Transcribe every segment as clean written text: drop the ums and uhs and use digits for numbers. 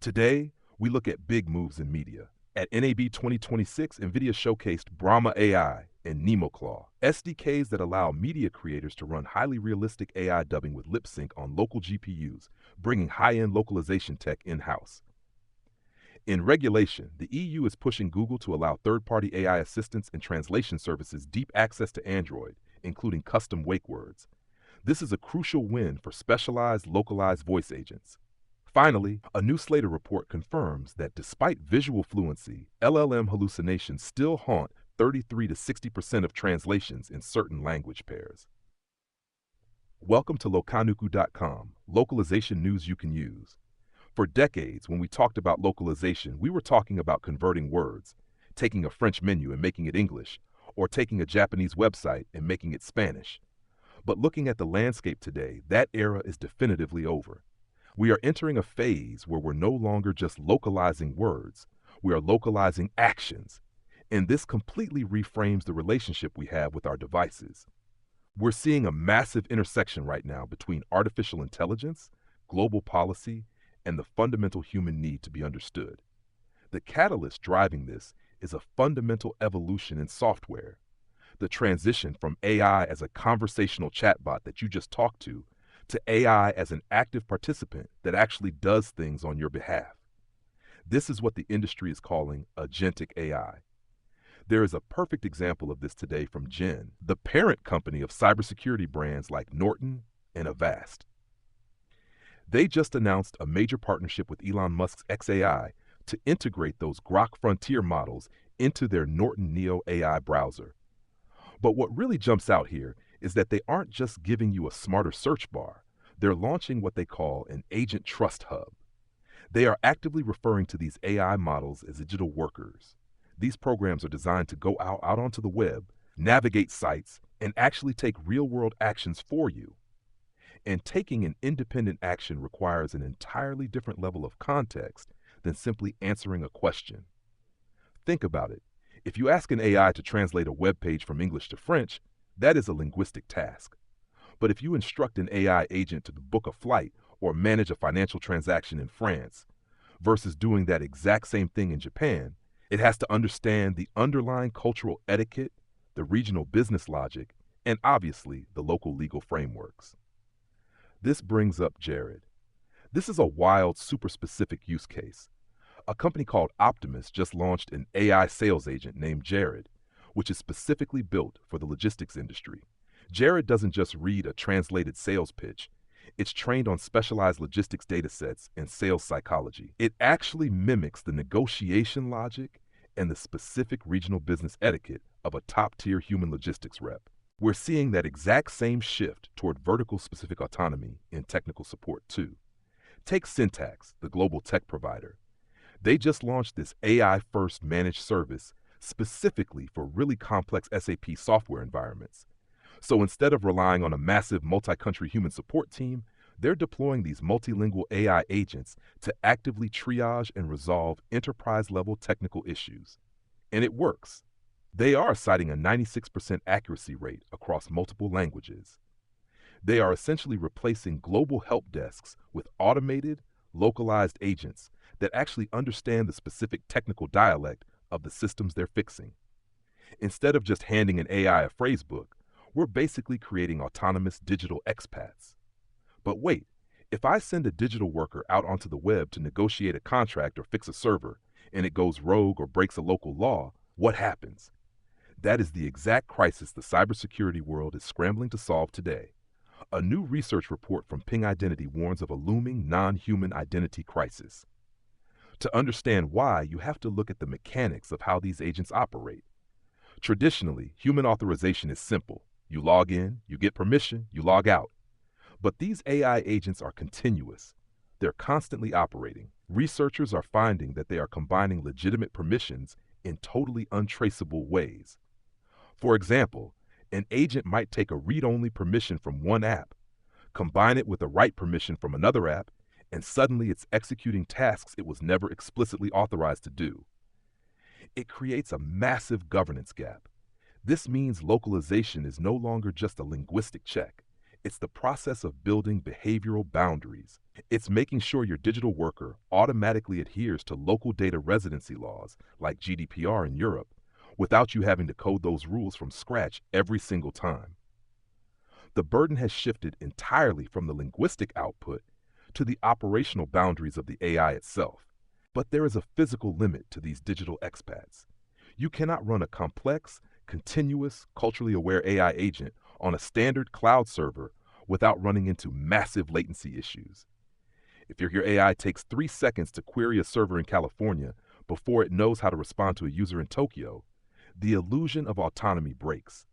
Today, we look at big moves in media. At NAB 2026, NVIDIA showcased Brahma AI and NemoClaw, SDKs that allow media creators to run highly realistic AI dubbing with lip sync on local GPUs, bringing high-end localization tech in-house. In regulation, the EU is pushing Google to allow third-party AI assistants and translation services deep access to Android, including custom wake words. This is a crucial win for specialized, localized voice agents. Finally, a new Slater report confirms that despite visual fluency, LLM hallucinations still haunt 33 to 60% of translations in certain language pairs. Welcome to locanuku.com, localization news you can use. For decades, when we talked about localization, we were talking about converting words, taking a French menu and making it English, or taking a Japanese website and making it Spanish. But looking at the landscape today, that era is definitively over. We are entering a phase where we're no longer just localizing words, we are localizing actions. And this completely reframes the relationship we have with our devices. We're seeing a massive intersection right now between artificial intelligence, global policy, and the fundamental human need to be understood. The catalyst driving this is a fundamental evolution in software. The transition from AI as a conversational chatbot that you just talked to AI as an active participant that actually does things on your behalf. This is what the industry is calling agentic AI. There is a perfect example of this today from Gen, the parent company of cybersecurity brands like Norton and Avast. They just announced a major partnership with Elon Musk's xAI to integrate those Grok Frontier models into their Norton Neo AI browser. But what really jumps out here is that they aren't just giving you a smarter search bar, they're launching what they call an agent trust hub. They are actively referring to these AI models as digital workers. These programs are designed to go out onto the web, navigate sites, and actually take real-world actions for you. And taking an independent action requires an entirely different level of context than simply answering a question. Think about it. If you ask an AI to translate a web page from English to French, that is a linguistic task. But if you instruct an AI agent to book a flight or manage a financial transaction in France, versus doing that exact same thing in Japan, it has to understand the underlying cultural etiquette, the regional business logic, and obviously the local legal frameworks. This brings up Jared. This is a wild, super specific use case. A company called Optimus just launched an AI sales agent named Jared, which is specifically built for the logistics industry. Jared doesn't just read a translated sales pitch. It's trained on specialized logistics datasets and sales psychology. It actually mimics the negotiation logic and the specific regional business etiquette of a top-tier human logistics rep. We're seeing that exact same shift toward vertical-specific autonomy in technical support too. Take Syntax, the global tech provider. They just launched this AI-first managed service specifically for really complex SAP software environments. So instead of relying on a massive multi-country human support team, they're deploying these multilingual AI agents to actively triage and resolve enterprise-level technical issues. And it works. They are citing a 96% accuracy rate across multiple languages. They are essentially replacing global help desks with automated, localized agents that actually understand the specific technical dialect of the systems they're fixing. Instead of just handing an AI a phrasebook, we're basically creating autonomous digital expats. But wait, if I send a digital worker out onto the web to negotiate a contract or fix a server, and it goes rogue or breaks a local law, what happens? That is the exact crisis the cybersecurity world is scrambling to solve today. A new research report from Ping Identity warns of a looming non-human identity crisis. To understand why, you have to look at the mechanics of how these agents operate. Traditionally, human authorization is simple. You log in, you get permission, you log out. But these AI agents are continuous. They're constantly operating. Researchers are finding that they are combining legitimate permissions in totally untraceable ways. For example, an agent might take a read-only permission from one app, combine it with a write permission from another app, and suddenly it's executing tasks it was never explicitly authorized to do. It creates a massive governance gap. This means localization is no longer just a linguistic check. It's the process of building behavioral boundaries. It's making sure your digital worker automatically adheres to local data residency laws like GDPR in Europe without you having to code those rules from scratch every single time. The burden has shifted entirely from the linguistic output to the operational boundaries of the AI itself. But there is a physical limit to these digital expats. You cannot run a complex, continuous, culturally aware AI agent on a standard cloud server without running into massive latency issues. If your AI takes 3 seconds to query a server in California before it knows how to respond to a user in Tokyo, the illusion of autonomy breaks.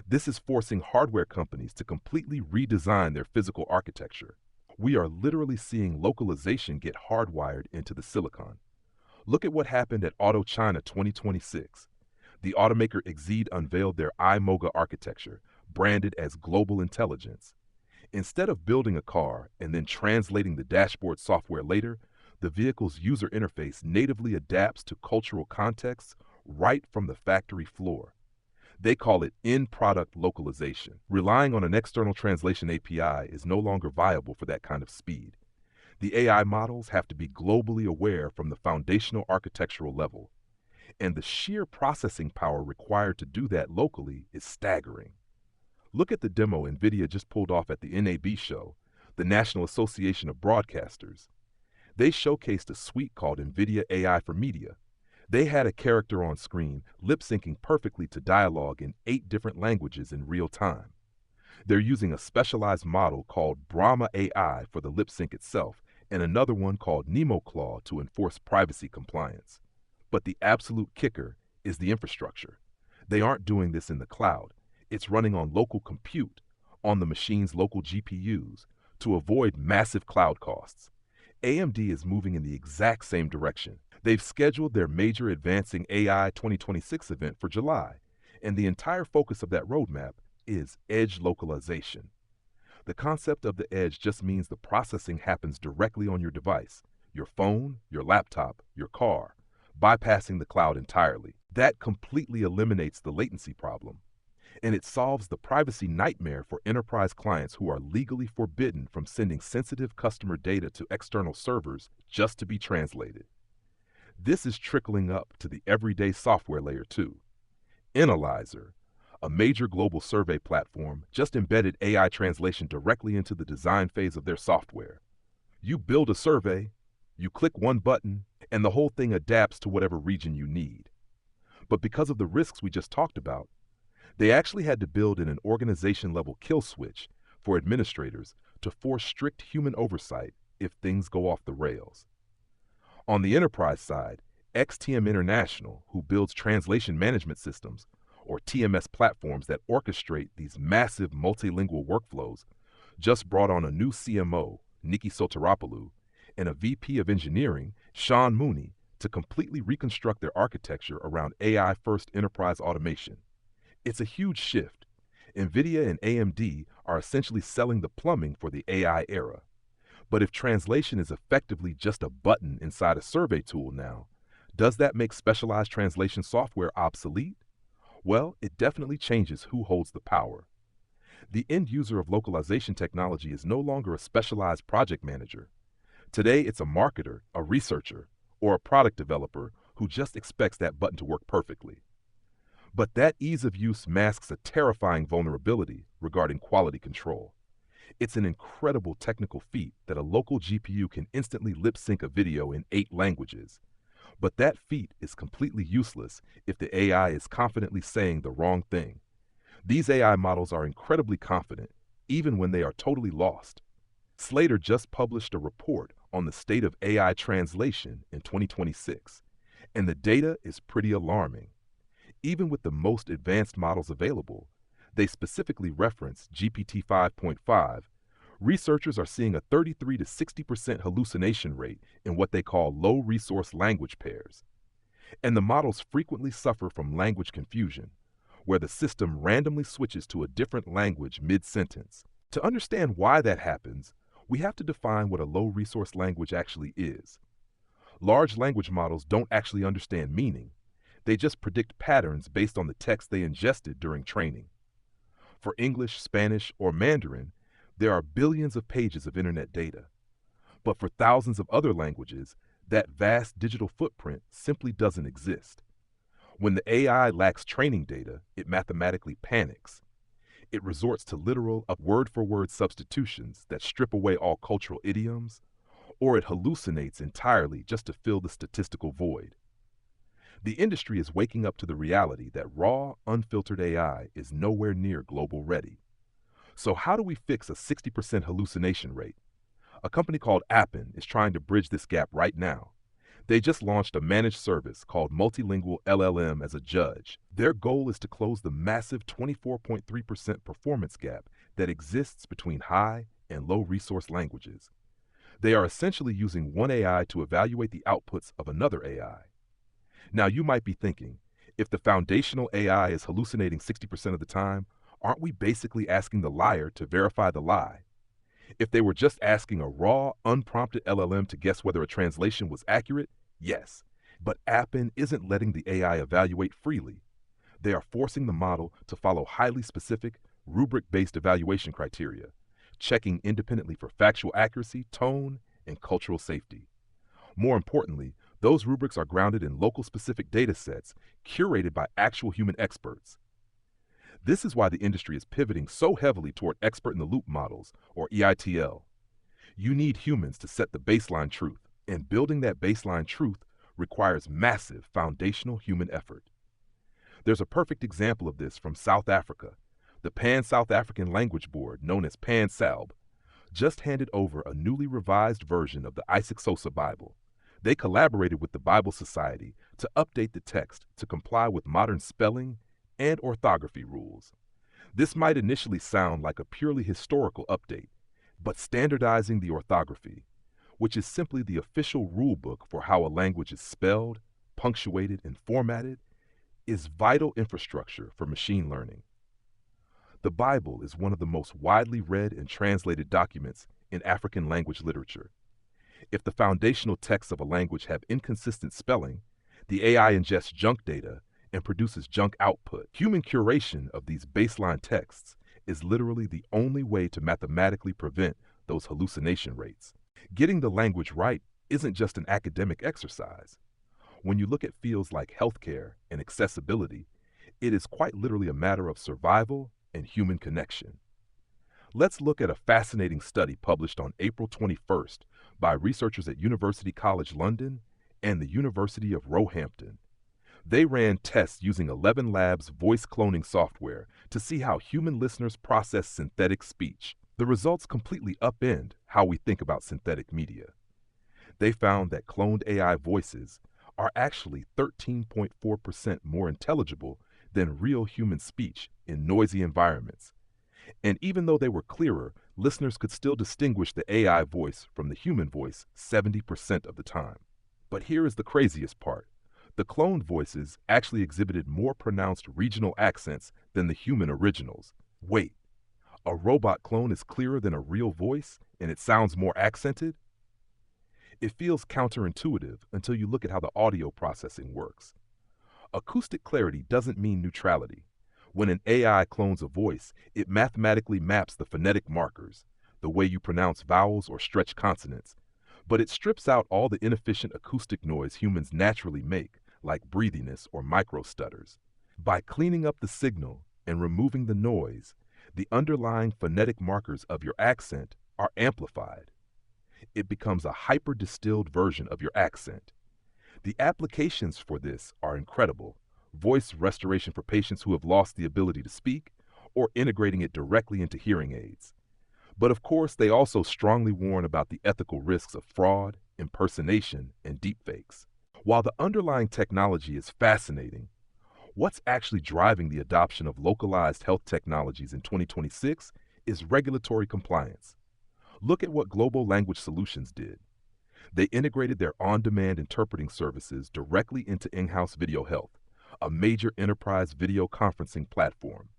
This is forcing hardware companies to completely redesign their physical architecture. We are literally seeing localization get hardwired into the silicon. Look at what happened at Auto China 2026. The automaker Exeed unveiled their iMoga architecture, branded as global intelligence. Instead of building a car and then translating the dashboard software later, the vehicle's user interface natively adapts to cultural contexts right from the factory floor. They call it in-product localization. Relying on an external translation API is no longer viable for that kind of speed. The AI models have to be globally aware from the foundational architectural level, and the sheer processing power required to do that locally is staggering. Look at the demo NVIDIA just pulled off at the NAB show, the National Association of Broadcasters. They showcased a suite called NVIDIA AI for Media. They had a character on screen lip-syncing perfectly to dialogue in 8 different languages in real time. They're using a specialized model called Brahma AI for the lip sync itself and another one called NemoClaw to enforce privacy compliance. But the absolute kicker is the infrastructure. They aren't doing this in the cloud. It's running on local compute, on the machine's local GPUs, to avoid massive cloud costs. AMD is moving in the exact same direction. They've scheduled their major Advancing AI 2026 event for July, and the entire focus of that roadmap is edge localization. The concept of the edge just means the processing happens directly on your device, your phone, your laptop, your car, bypassing the cloud entirely. That completely eliminates the latency problem, and it solves the privacy nightmare for enterprise clients who are legally forbidden from sending sensitive customer data to external servers just to be translated. This is trickling up to the everyday software layer too. Analyzer, a major global survey platform, just embedded AI translation directly into the design phase of their software. You build a survey, you click one button, and the whole thing adapts to whatever region you need. But because of the risks we just talked about, they actually had to build in an organization-level kill switch for administrators to force strict human oversight if things go off the rails. On the enterprise side, XTM International, who builds translation management systems, or TMS platforms that orchestrate these massive multilingual workflows, just brought on a new CMO, Nikki Soteropoulou, and a VP of engineering, Sean Mooney, to completely reconstruct their architecture around AI-first enterprise automation. It's a huge shift. NVIDIA and AMD are essentially selling the plumbing for the AI era. But if translation is effectively just a button inside a survey tool now, does that make specialized translation software obsolete? Well, it definitely changes who holds the power. The end user of localization technology is no longer a specialized project manager. Today, it's a marketer, a researcher, or a product developer who just expects that button to work perfectly. But that ease of use masks a terrifying vulnerability regarding quality control. It's an incredible technical feat that a local GPU can instantly lip sync a video in 8 languages. But that feat is completely useless if the AI is confidently saying the wrong thing. These AI models are incredibly confident, even when they are totally lost. Slater just published a report on the state of AI translation in 2026, and the data is pretty alarming. Even with the most advanced models available, they specifically reference GPT 5.5, researchers are seeing a 33 to 60% hallucination rate in what they call low-resource language pairs. And the models frequently suffer from language confusion, where the system randomly switches to a different language mid-sentence. To understand why that happens, we have to define what a low-resource language actually is. Large language models don't actually understand meaning. They just predict patterns based on the text they ingested during training. For English, Spanish, or Mandarin, There are billions of pages of internet data, but for thousands of other languages, that vast digital footprint simply doesn't exist. When the AI lacks training data, it mathematically panics. It resorts to literal word-for-word substitutions that strip away all cultural idioms, or it hallucinates entirely just to fill the statistical void. The industry is waking up to the reality that raw, unfiltered AI is nowhere near global ready. So how do we fix a 60% hallucination rate? A company called Appen is trying to bridge this gap right now. They just launched a managed service called Multilingual LLM as a judge. Their goal is to close the massive 24.3% performance gap that exists between high and low resource languages. They are essentially using one AI to evaluate the outputs of another AI. Now you might be thinking, if the foundational AI is hallucinating 60% of the time, aren't we basically asking the liar to verify the lie? If they were just asking a raw, unprompted LLM to guess whether a translation was accurate, yes. But Appen isn't letting the AI evaluate freely. They are forcing the model to follow highly specific, rubric-based evaluation criteria, checking independently for factual accuracy, tone, and cultural safety. More importantly, those rubrics are grounded in local specific data sets curated by actual human experts. This is why the industry is pivoting so heavily toward expert-in-the-loop models, or EITL. You need humans to set the baseline truth, and building that baseline truth requires massive foundational human effort. There's a perfect example of this from South Africa. The Pan-South African Language Board, known as Pan-SALB, just handed over a newly revised version of the Isaac Sosa Bible. They collaborated with the Bible Society to update the text to comply with modern spelling and orthography rules. This might initially sound like a purely historical update, but standardizing the orthography, which is simply the official rule book for how a language is spelled, punctuated, and formatted, is vital infrastructure for machine learning. The Bible is one of the most widely read and translated documents in African language literature. If the foundational texts of a language have inconsistent spelling, the AI ingests junk data and produces junk output. Human curation of these baseline texts is literally the only way to mathematically prevent those hallucination rates. Getting the language right isn't just an academic exercise. When you look at fields like healthcare and accessibility, it is quite literally a matter of survival and human connection. Let's look at a fascinating study published on April 21st by researchers at University College London and the University of Roehampton. They ran tests using 11 Labs voice cloning software to see how human listeners process synthetic speech. The results completely upend how we think about synthetic media. They found that cloned AI voices are actually 13.4% more intelligible than real human speech in noisy environments. And even though they were clearer, listeners could still distinguish the AI voice from the human voice 70% of the time. But here is the craziest part. The cloned voices actually exhibited more pronounced regional accents than the human originals. Wait, a robot clone is clearer than a real voice and it sounds more accented? It feels counterintuitive until you look at how the audio processing works. Acoustic clarity doesn't mean neutrality. When an AI clones a voice, it mathematically maps the phonetic markers, the way you pronounce vowels or stretch consonants, but it strips out all the inefficient acoustic noise humans naturally make, like breathiness or micro-stutters. By cleaning up the signal and removing the noise, the underlying phonetic markers of your accent are amplified. It becomes a hyper-distilled version of your accent. The applications for this are incredible. Voice restoration for patients who have lost the ability to speak, or integrating it directly into hearing aids. But of course, they also strongly warn about the ethical risks of fraud, impersonation, and deepfakes. While the underlying technology is fascinating, what's actually driving the adoption of localized health technologies in 2026 is regulatory compliance. Look at what Global Language Solutions did. They integrated their on-demand interpreting services directly into in-house Video Health, a major enterprise video conferencing platform.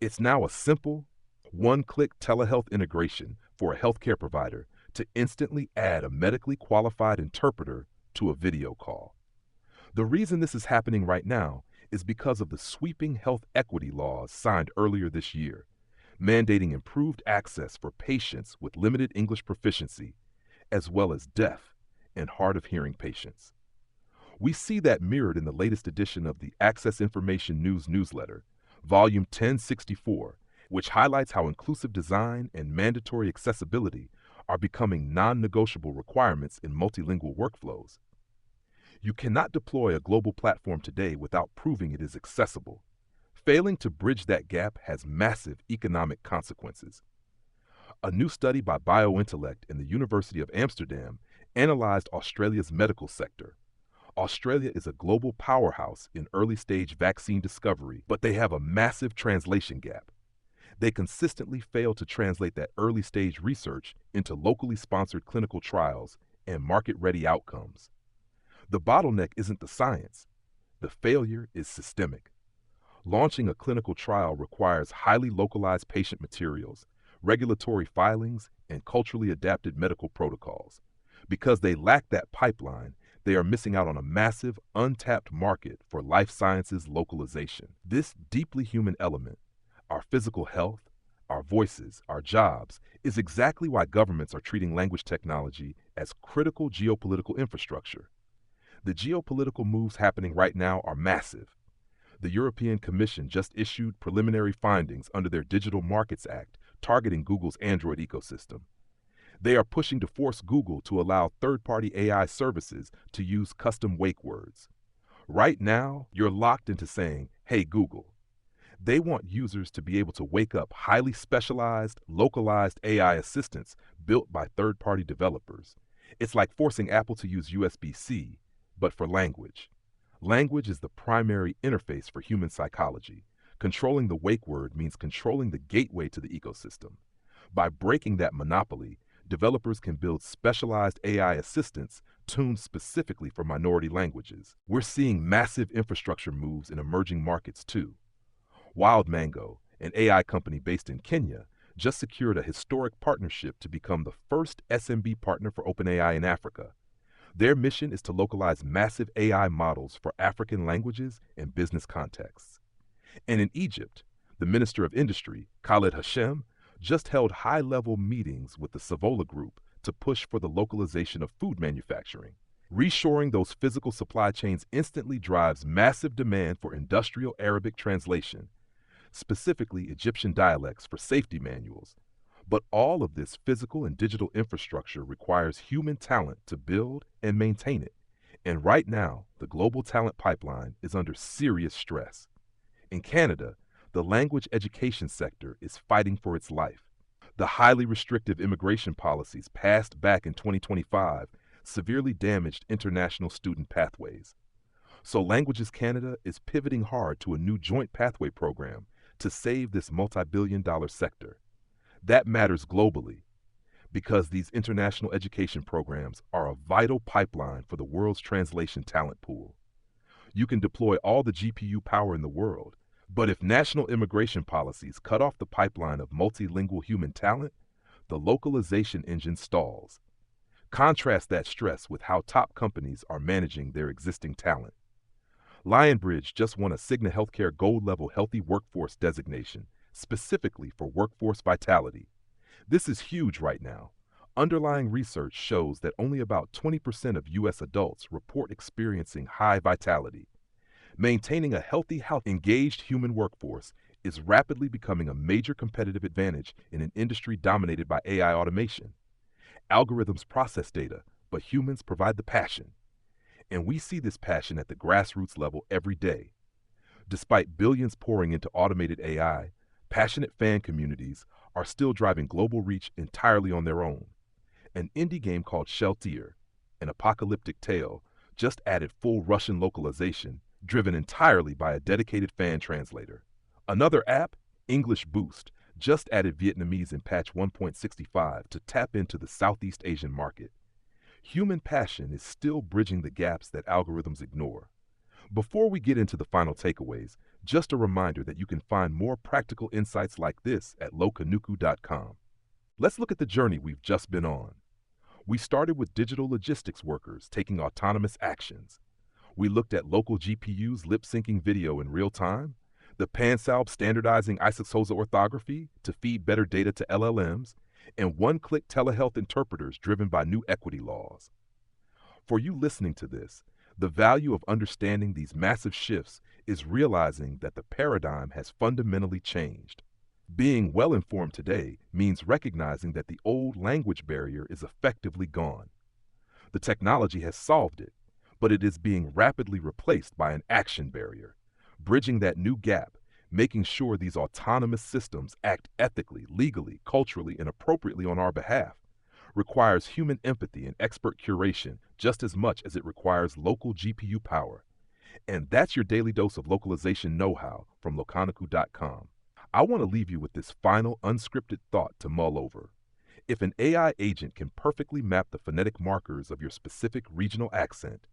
It's now a simple, one-click telehealth integration for a healthcare provider to instantly add a medically qualified interpreter to a video call. The reason this is happening right now is because of the sweeping health equity laws signed earlier this year. mandating improved access for patients with limited English proficiency, as well as deaf and hard of hearing patients. We see that mirrored in the latest edition of the Access Information News newsletter, volume 1064, which highlights how inclusive design and mandatory accessibility are becoming non-negotiable requirements in multilingual workflows. You cannot deploy a global platform today without proving it is accessible. Failing to bridge that gap has massive economic consequences. A new study by BioIntellect and the University of Amsterdam analyzed Australia's medical sector. Australia is a global powerhouse in early-stage vaccine discovery, but they have a massive translation gap. They consistently fail to translate that early-stage research into locally sponsored clinical trials and market-ready outcomes. The bottleneck isn't the science. The failure is systemic. Launching a clinical trial requires highly localized patient materials, regulatory filings, and culturally adapted medical protocols. Because they lack that pipeline, they are missing out on a massive, untapped market for life sciences localization. This deeply human element, our physical health, our voices, our jobs, is exactly why governments are treating language technology as critical geopolitical infrastructure. The geopolitical moves happening right now are massive. The European Commission just issued preliminary findings under their Digital Markets Act targeting Google's Android ecosystem. They are pushing to force Google to allow third-party AI services to use custom wake words. Right now, you're locked into saying, "Hey Google." They want users to be able to wake up highly specialized, localized AI assistants built by third-party developers. It's like forcing Apple to use USB-C, but for language. Language is the primary interface for human psychology. Controlling the wake word means controlling the gateway to the ecosystem. By breaking that monopoly, developers can build specialized AI assistants tuned specifically for minority languages. We're seeing massive infrastructure moves in emerging markets too. Wild Mango, an AI company based in Kenya, just secured a historic partnership to become the first SMB partner for OpenAI in Africa. Their mission is to localize massive AI models for African languages and business contexts. And in Egypt, the Minister of Industry, Khaled Hashem, just held high-level meetings with the Savola Group to push for the localization of food manufacturing. Reshoring those physical supply chains instantly drives massive demand for industrial Arabic translation, specifically Egyptian dialects for safety manuals. But all of this physical and digital infrastructure requires human talent to build and maintain it. And right now, the global talent pipeline is under serious stress. In Canada, the language education sector is fighting for its life. The highly restrictive immigration policies passed back in 2025 severely damaged international student pathways. So Languages Canada is pivoting hard to a new joint pathway program to save this multi-billion-dollar sector. That matters globally because these international education programs are a vital pipeline for the world's translation talent pool. You can deploy all the GPU power in the world, but if national immigration policies cut off the pipeline of multilingual human talent, the localization engine stalls. Contrast that stress with how top companies are managing their existing talent. Lionbridge just won a Cigna Healthcare Gold-level Healthy Workforce designation, specifically for workforce vitality. This is huge right now. Underlying research shows that only about 20% of U.S. adults report experiencing high vitality. Maintaining a healthy, engaged human workforce is rapidly becoming a major competitive advantage in an industry dominated by AI automation. Algorithms process data, but humans provide the passion. And we see this passion at the grassroots level every day. Despite billions pouring into automated AI, passionate fan communities are still driving global reach entirely on their own. An indie game called Sheltier, an apocalyptic tale, just added full Russian localization, driven entirely by a dedicated fan translator. Another app, English Boost, just added Vietnamese in patch 1.65 to tap into the Southeast Asian market. Human passion is still bridging the gaps that algorithms ignore. Before we get into the final takeaways, just a reminder that you can find more practical insights like this at locanuku.com. Let's look at the journey we've just been on. We started with digital logistics workers taking autonomous actions. We looked at local GPUs lip-syncing video in real time. the Pansalb standardizing isoxosa orthography to feed better data to LLMs, and one-click telehealth interpreters driven by new equity laws. For you listening to this, the value of understanding these massive shifts is realizing that the paradigm has fundamentally changed. Being well-informed today means recognizing that the old language barrier is effectively gone. The technology has solved it, but it is being rapidly replaced by an action barrier. Bridging that new gap, making sure these autonomous systems act ethically, legally, culturally, and appropriately on our behalf, requires human empathy and expert curation just as much as it requires local GPU power. And that's your daily dose of localization know-how from locaniku.com. I want to leave you with this final unscripted thought to mull over. If an AI agent can perfectly map the phonetic markers of your specific regional accent,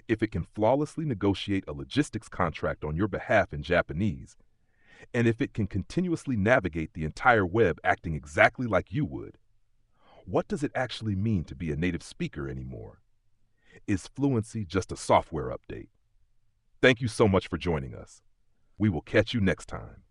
if it can flawlessly negotiate a logistics contract on your behalf in Japanese, and if it can continuously navigate the entire web acting exactly like you would, what does it actually mean to be a native speaker anymore? Is fluency just a software update? Thank you so much for joining us. We will catch you next time.